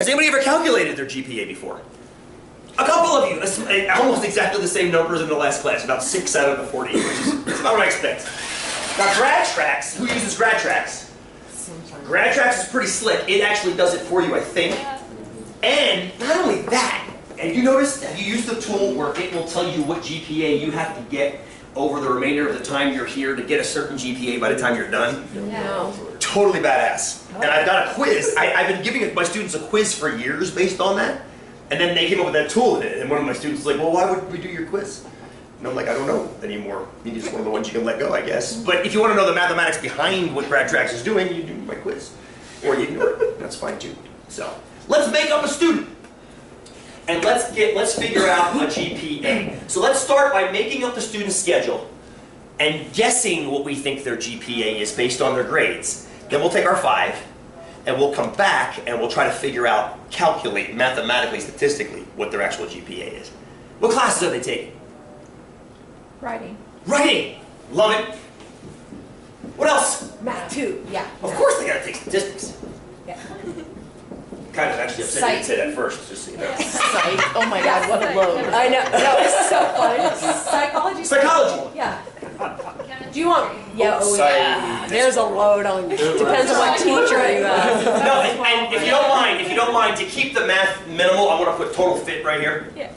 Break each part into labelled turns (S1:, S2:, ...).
S1: Has anybody ever calculated their GPA before? A couple of you, almost exactly the same numbers in the last class, about 6 out of the 40, which is about what I expect. Now GradTrax, who uses GradTrax? GradTrax is pretty slick. It actually does it for you, I think. And not only that, and you notice, have you used the tool where it will tell you what GPA you have to get over the remainder of the time you're here to get a certain GPA by the time you're done?
S2: No.
S1: Totally badass. And I've got a quiz. I've been giving my students a quiz for years based on that. And then they came up with that tool in it. And one of my students was like, well, why would we do your quiz? And I'm like, I don't know anymore. It's just one of the ones you can let go, I guess. But if you want to know the mathematics behind what GradTrax is doing, you do my quiz. Or you ignore it. That's fine too. So let's make up a student. And let's figure out a GPA. So let's start by making up the student's schedule and guessing what we think their GPA is based on their grades. Then we'll take our 5 and we'll come back and we'll try to figure out, calculate mathematically, statistically, what their actual GPA is. What classes are they taking?
S2: Writing.
S1: Writing! Love it. What else?
S2: Math too, yeah.
S1: Of course they gotta take statistics.
S2: Yeah.
S1: Kind of actually upset you to say that first, just so you know.
S2: Psych. Oh my god, what a load. I know. No, it's so fun. Psychology.
S1: Psychology.
S2: Yeah. Do you want? Yeah. Oh yeah. There's a load on. Depends on what teacher you have.
S1: No, and if you don't mind, to keep the math minimal, I'm going to put total fit right here.
S2: Yeah.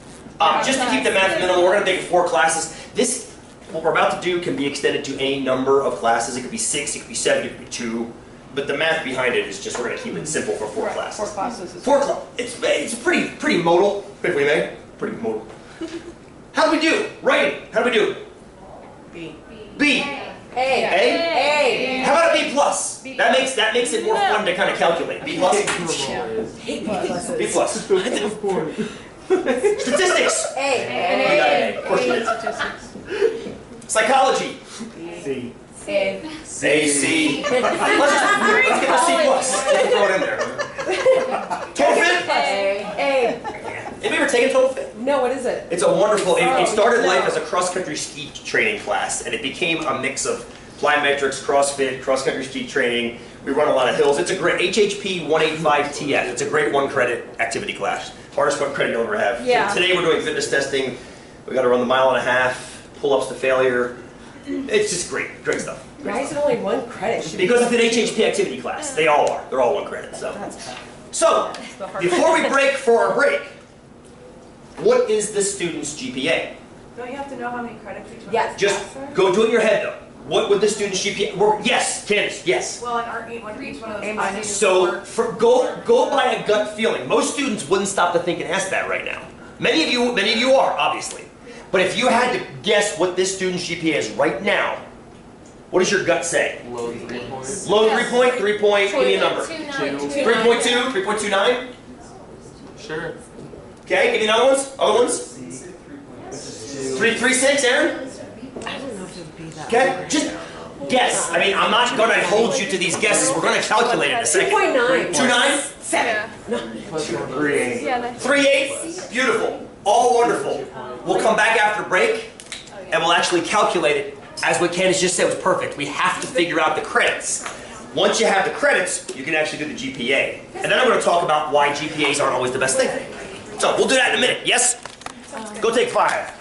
S1: Just to keep the math minimal, we're going to take 4 classes. This, what we're about to do, can be extended to any number of classes. It could be 6, it could be 7, it could be 2. But the math behind it is just we're going to keep it simple for 4 classes.
S2: 4 classes.
S1: 4 classes. It's pretty modal, if we may. Pretty modal. How do we do? Writing. How do we do?
S2: B.
S1: B.
S2: A.
S1: A. How about a B plus? That makes it more fun to kind of calculate. B plus. B plus. Statistics.
S2: A.
S1: Of course you did. Psychology.
S3: C.
S2: A.
S1: C. Let's get a C plus. Let's throw it in there. Total fit.
S2: A.
S1: Have you ever taken Total Fit?
S2: No, what is it?
S1: It's a wonderful, it started life as a cross-country ski training class, and it became a mix of plyometrics, CrossFit, cross-country ski training. We run a lot of hills. It's a great, HHP 185TF. It's a great 1-credit activity class. Hardest 1 credit you'll ever have.
S2: Yeah.
S1: Today we're doing fitness testing. We got to run the 1.5 miles, pull-ups to failure. It's just great stuff.
S2: Why is it only 1 credit?
S1: Because it's an HHP activity class. They all are. They're all 1 credit. So before we break for our break, what is the student's GPA?
S4: Don't you have to know how many credits each one
S2: Yes.
S4: is?
S1: Just go do it in your head though. What would the student's GPA? Yes, Candace, yes.
S4: Well, and aren't each one of those classes
S1: So go by a gut feeling. Most students wouldn't stop to think and ask that right now. Many of you are, obviously. But if you had to guess what this student's GPA is right now, what does your gut say?
S3: Low 3 points.
S1: Low 3 point, 3 point, give me a number.
S2: 3.2,
S1: 3.2, 3.29?
S3: Sure.
S1: Okay, give me another ones. Other ones? 3.36, Aaron?
S2: I don't know if it would be that.
S1: Okay, just guess. I mean, I'm not going to hold you to these guesses. We're going to calculate in a second.
S2: 2.9.
S1: 2.9?
S2: 7.
S3: Plus 3.
S1: 3.8? Beautiful. All wonderful. We'll come back after break, and we'll actually calculate it. As what Candace just said was perfect. We have to figure out the credits. Once you have the credits, you can actually do the GPA. And then I'm going to talk about why GPAs aren't always the best thing. So we'll do that in a minute. Yes? Go take 5.